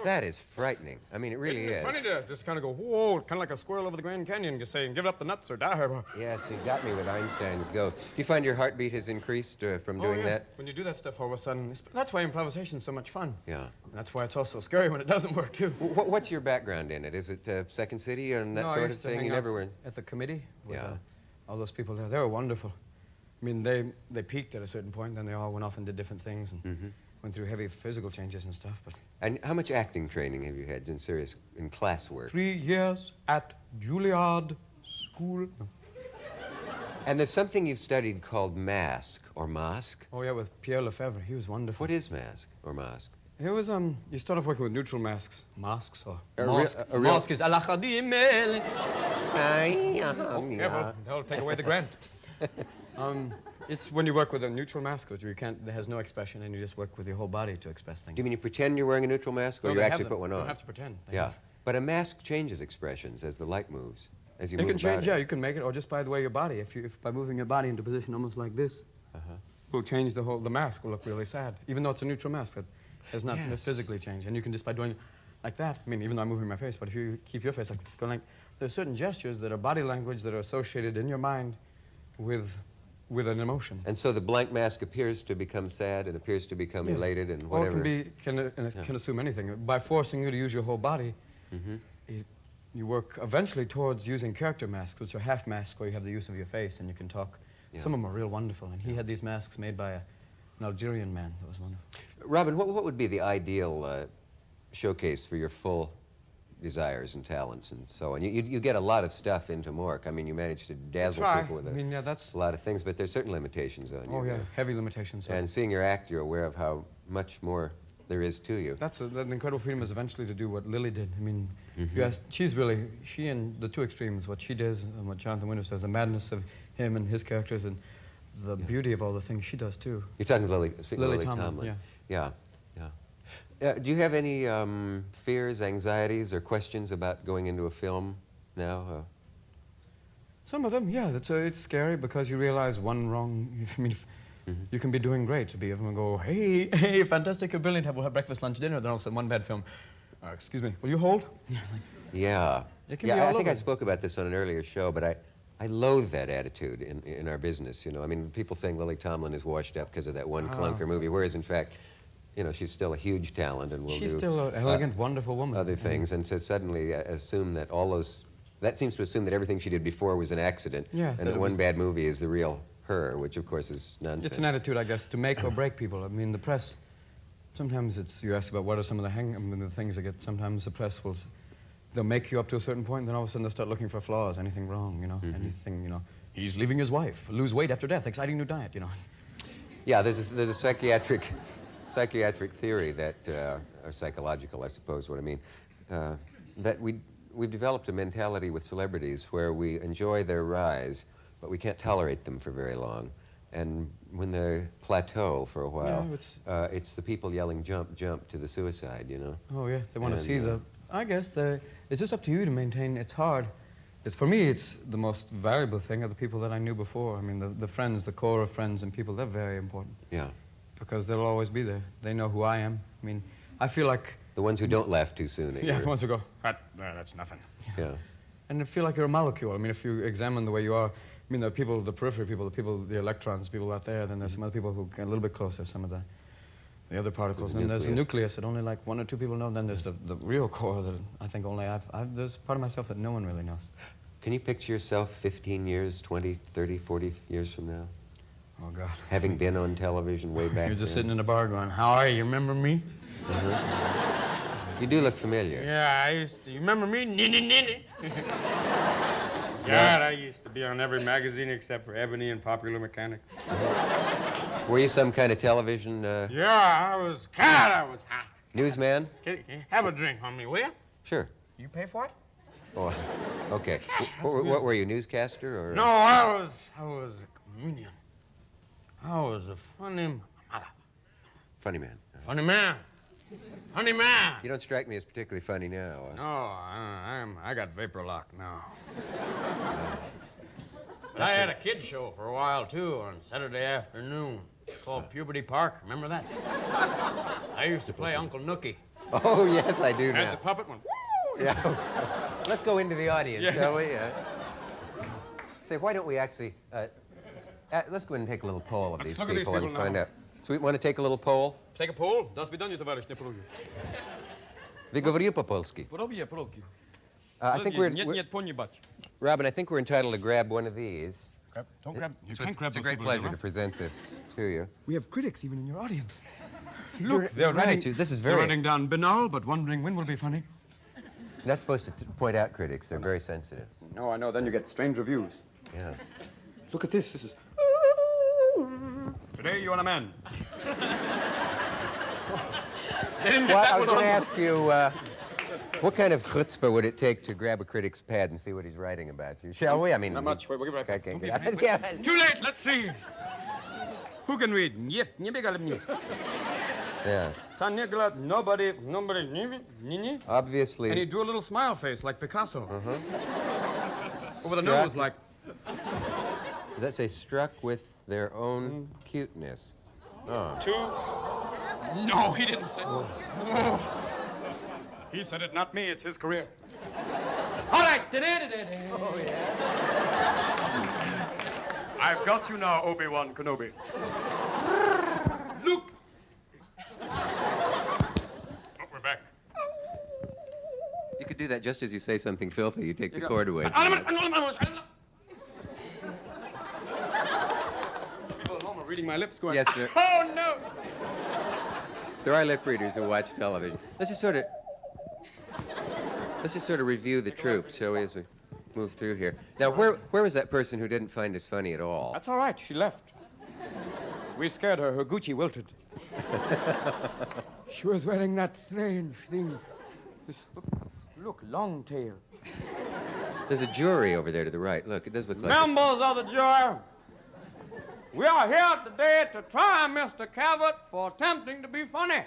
That is frightening. I mean, it really is. It's funny to just kind of go, whoa, kind of like a squirrel over the Grand Canyon, just saying, give up the nuts or die. Yes, you got me with Einstein's ghost. Do you find your heartbeat has increased from doing that? When you do that stuff all of a sudden, that's why improvisation's so much fun. Yeah. And that's why it's also scary when it doesn't work, too. What's your background in it? Is it Second City and that sort of thing? You never were... At the committee with Yeah. all those people there. They were wonderful. I mean, they peaked at a certain point, then they all went off and did different things and went through heavy physical changes and stuff. But And how much acting training have you had in class work? 3 years at Juilliard School. And there's something you've studied called mask or masque. Oh, yeah, with Pierre Lefebvre. He was wonderful. What is mask or masque? It was, you start off working with neutral masks. Masks, or... A real... Mask is... Careful, they'll take away the grant. It's when you work with a neutral mask, which it has no expression, and you just work with your whole body to express things. Do you mean you pretend you're wearing a neutral mask, or No, you they actually have put one You on? don't have to pretend. Yeah. But a mask changes expressions as the light moves, as you You move can change, about yeah, it. you can make it, or just by the way your body. If by moving your body into a position almost like this, will change the mask will look really sad, even though it's a neutral mask. It has not physically changed, and you can just by doing it like that. I mean, even though I'm moving my face, but if you keep your face like this, going like, there's certain gestures that are body language that are associated in your mind with an emotion. And so the blank mask appears to become sad and appears to become elated and whatever. Or it can assume anything. By forcing you to use your whole body, you work eventually towards using character masks, which are half masks where you have the use of your face and you can talk. Yeah. Some of them are real wonderful, and he had these masks made by an Algerian man. That was wonderful. Robin, what would be the ideal showcase for your full desires and talents and so on? You get a lot of stuff into Mork. I mean, you manage to dazzle people with a lot of things, but there's certain limitations on you. Oh, yeah, heavy limitations. And seeing your act, you're aware of how much more there is to you. That's an incredible freedom is eventually to do what Lily did. I mean, she and the two extremes, what she does and what Jonathan Winters does, the madness of him and his characters and the beauty of all the things she does, too. You're talking Lily Tomlin. Yeah. Do you have any fears, anxieties, or questions about going into a film now? Some of them, yeah. It's scary because you realize one wrong... I mean, you can be doing great to be everyone go, hey, fantastic, you're brilliant, we'll have breakfast, lunch, dinner. Then all of a sudden, one bad film. Excuse me, will you hold? Yeah. It can be all I think over. I spoke about this on an earlier show, but I loathe that attitude in our business, you know. I mean, people saying Lily Tomlin is washed up because of that one clunker movie, whereas, in fact, you know, she's still a huge talent and will She's do still an elegant, wonderful woman. other things, and so suddenly assume that all those... That seems to assume that everything she did before was an accident, Yeah, and that one bad movie is the real her, which, of course, is nonsense. It's an attitude, I guess, to make or break people. I mean, the press, sometimes you ask about what are some of the things that get, sometimes the press they'll make you up to a certain point, and then all of a sudden they'll start looking for flaws, anything wrong, you know, anything, you know. He's leaving his wife, lose weight after death, exciting new diet, you know. Yeah, there's a psychiatric theory that, or psychological, I suppose what I mean, that we've developed a mentality with celebrities where we enjoy their rise, but we can't tolerate them for very long. And when they plateau for a while, it's the people yelling, jump, jump, to the suicide, you know? Oh, yeah, they want to see I guess it's just up to you to maintain. It's hard. For me, it's the most valuable thing are the people that I knew before. I mean, the friends, the core of friends and people, they're very important. Yeah. Because they'll always be there. They know who I am. I mean, I feel like... The ones who don't laugh too soon at you. The ones who go, that's nothing. Yeah. And I feel like you're a molecule. I mean, if you examine the way you are, I mean, the people, the periphery people, the electrons, people out there, then there's some other people who get a little bit closer, some of the other particles. And then there's the nucleus that only like 1 or 2 people know. Then there's the real core that I think only there's part of myself that no one really knows. Can you picture yourself 15 years, 20, 30, 40 years from now? Oh, God. Having been on television way back You're just then? sitting in a bar going, how are you? Remember me? You do look familiar. Yeah, you remember me? Ninny. God, I used to be on every magazine except for Ebony and Popular Mechanic. Were you some kind of television... Yeah, I was hot. Newsman? Can you have a drink on me, will you? Sure. You pay for it? Oh, okay. What were you, newscaster or... No, I was a comedian. I was a funny man. Funny man. Funny man. Funny man. You don't strike me as particularly funny now. No, I got vapor lock now. But I had a kid show for a while, too, on Saturday afternoon called Puberty Park. Remember that? I used to play Uncle Nookie. Oh, yes, I do And now. the puppet one. Yeah. Let's go into the audience, Yeah. shall we? Say, why don't we actually, let's go ahead and take a little poll of these look at these people and people find now. out. So we want to take a little poll? Take a poll. Das vidanie, товарищ, не пороги. Вы говорите по-польски? Пороги, пороги. I think we're, Нет, пони бач. Robin, I think we're entitled to grab one of these. Don't grab. You So can't grab it's a those great people in pleasure the to present this to you. We have critics even in your audience. Look, They're right. writing. This is They're very. writing down banal, but wondering when will be funny. Not supposed to point out critics. They're very sensitive. No, I know. Then you get strange reviews. Yeah. Look at this. This is. Today you are a man. They didn't get Well, that I was one going to on. ask you, what kind of chutzpah would it take to grab a critic's pad and see what he's writing about you? Shall we? I mean, Not much. Wait, we'll give it right back. Okay, Don't be yeah. afraid. Too late. Let's see. Who can read? Nie biegale mnie. Yeah. Nobody. Obviously. And he drew a little smile face like Picasso. Over the Struck- nose like. Does that say struck with their own cuteness? Oh. Two. No, he didn't say. Oh. He said it, not me. It's his career. All right. Oh, yeah. I've got you now, Obi-Wan Kenobi. Luke. Oh, we're back. You could do that just as you say something filthy. You take the cord away. People at home are reading my lips going, Yes, sir. Oh, no. There are lip readers who watch television. Let's just sort of review the troops, shall we, as we move through here. Now, where was that person who didn't find us funny at all? That's all right. She left. We scared her. Her Gucci wilted. She was wearing that strange thing. This, look, long tail. There's a jury over there to the right. Look, it does look like... Members of the jury, we are here today to try Mr. Cavett for attempting to be funny.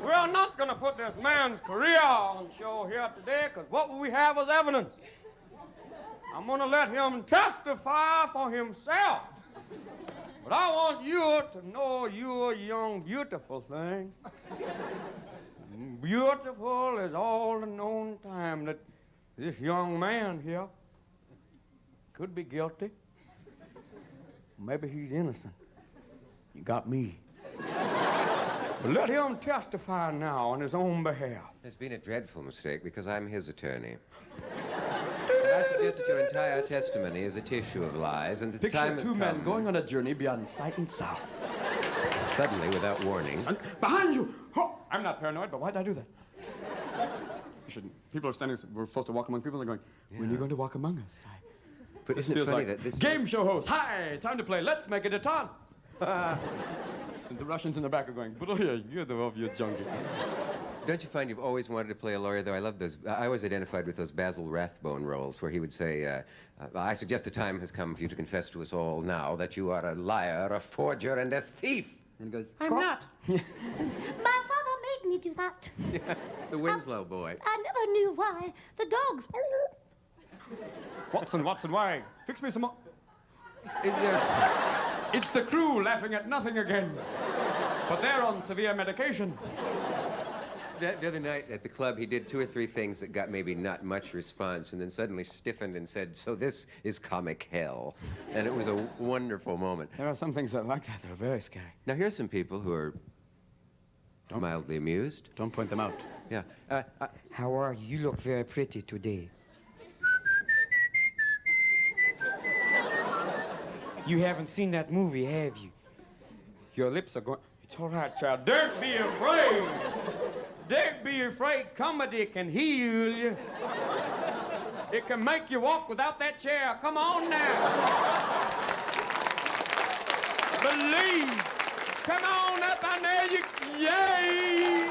We are not going to put this man's career on show here today, because what we have is evidence. I'm going to let him testify for himself. But I want you to know you're a young, beautiful thing. Beautiful is all the known time that this young man here could be guilty. Maybe he's innocent. You got me. But let him testify now on his own behalf. There's been a dreadful mistake because I'm his attorney. And I suggest that your entire testimony is a tissue of lies, and that the time has Picture two come... men going on a journey beyond sight and sound. Suddenly, without warning... Behind you! Oh, I'm not paranoid, but why'd I do that? You shouldn't. People are standing, we're supposed to walk among people, and they're going, when are you going to walk among us? But This isn't it feels funny like that this... game show host. Hi, time to play. Let's make it a ton. And the Russians in the back are going, but oh yeah, you're the obvious junkie. Don't you find you've always wanted to play a lawyer, though? I love those. I always identified with those Basil Rathbone roles where he would say, I suggest the time has come for you to confess to us all now that you are a liar, a forger, and a thief. And he goes, I'm not. My father made me do that. The Winslow boy. I never knew why. The dogs. Watson, why? Fix me some more. Is there... It's the crew laughing at nothing again. But they're on severe medication. The other night at the club, he did 2 or 3 things that got maybe not much response, and then suddenly stiffened and said, so this is comic hell. And it was a wonderful moment. There are some things that like that. They're very scary. Now, here's some people who are mildly amused. Don't point them out. Yeah. How are you? You look very pretty today. You haven't seen that movie, have you? Your lips are going... It's all right, child. Don't be afraid. Don't be afraid. Comedy can heal you. It can make you walk without that chair. Come on now. Believe. Come on up. I know you. Yay.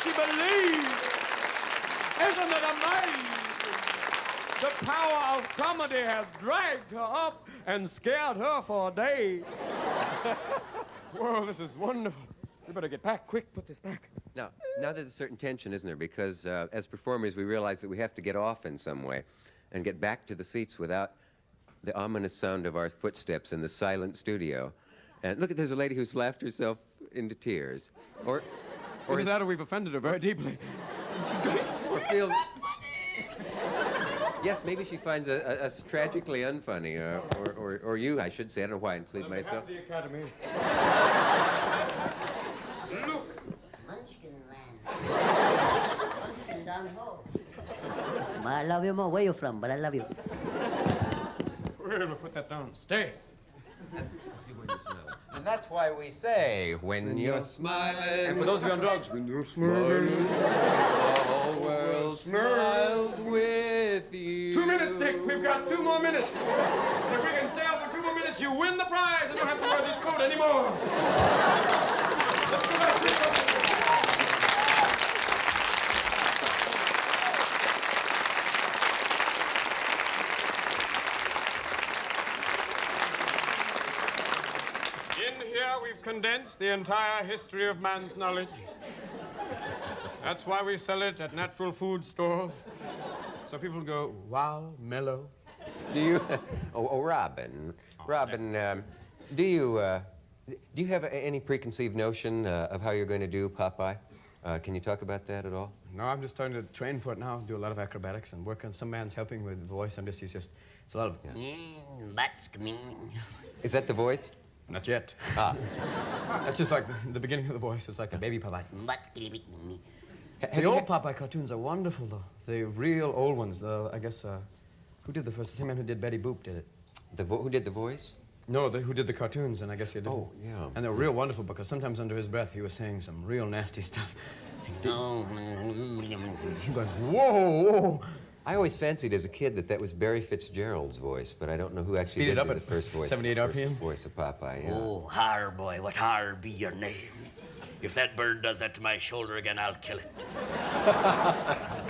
She believes. Isn't it amazing? The power of comedy has dragged her up and scared her for a day. Whoa, this is wonderful. We better get back. Quick, put this back. Now there's a certain tension, isn't there? Because as performers, we realize that we have to get off in some way and get back to the seats without the ominous sound of our footsteps in the silent studio. And look, there's a lady who's laughed herself into tears. Or Either that or we've offended her very deeply. or feel... Yes, maybe she finds us tragically unfunny, or you, I should say. I don't know why I include myself. The Academy. Munchkin land. Munchkin down hole. I love you more. Where you from? But I love you. We'll put that down. Stay. See when you smile. And that's why we say, when you're smiling... And for those of you on drugs, when you're smiling, the whole world smiles with you. 2 minutes, Dick. We've got 2 more minutes. If we can stay out for 2 more minutes, you win the prize and don't have to wear this coat anymore. Let's go back, Dick. We've condensed the entire history of man's knowledge. That's why we sell it at natural food stores. So people go, wow, mellow. Do you... Robin. Robin, do you have any preconceived notion of how you're going to do Popeye? Can you talk about that at all? No, I'm just starting to train for it now, do a lot of acrobatics and work on some man's helping with the voice. It's a lot of... Butts coming. Is that the voice? Not yet. Ah. That's just like the beginning of the voice. It's like a baby Popeye. Butts The old Popeye cartoons are wonderful, though. The real old ones, I guess, who did the first? The same man who did Betty Boop did it. Who did the voice? No, who did the cartoons, and I guess he did. Oh, yeah. And they're real wonderful because sometimes under his breath he was saying some real nasty stuff. Oh. You're going, whoa, whoa. I always fancied as a kid that was Barry Fitzgerald's voice, but I don't know who actually Speed it did up the at first voice. 78 first RPM? voice of Popeye, yeah. Oh, har boy, what har be your name? If that bird does that to my shoulder again, I'll kill it.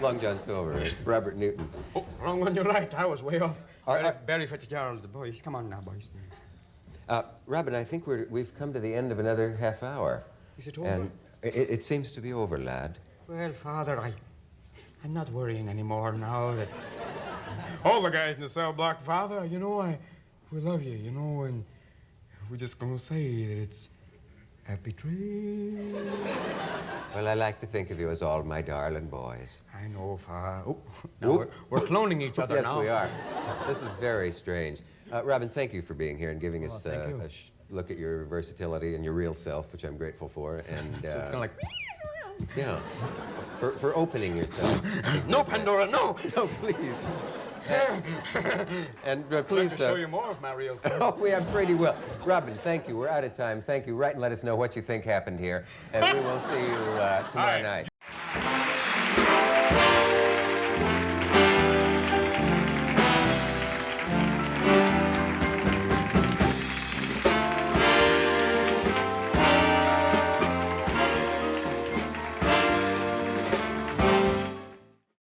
Long John Silver, right? Robert Newton. Oh, wrong one, you're right. I was way off. Barry Fitzgerald, the boys. Come on now, boys. Robin, I think we've come to the end of another half hour. Is it over? And it seems to be over, lad. Well, Father, I'm not worrying anymore now that... All the guys in the cell block, Father, you know, we love you, you know, and we're just gonna say that it's happy tree. Well, I like to think of you as all my darling boys. I know, Father. Oh, now we're cloning each other Yes, now. we are. This is very strange. Robin, thank you for being here and giving us thank you. a look at your versatility and your real self, which I'm grateful for. And So it's kind of like... yeah, for opening yourself. No, Pandora, no! No, please. And I'd like please... to show you more of my real self. Oh, I'm afraid he will. Robin, thank you. We're out of time. Thank you. Write and let us know what you think happened here. And we will see you tomorrow night.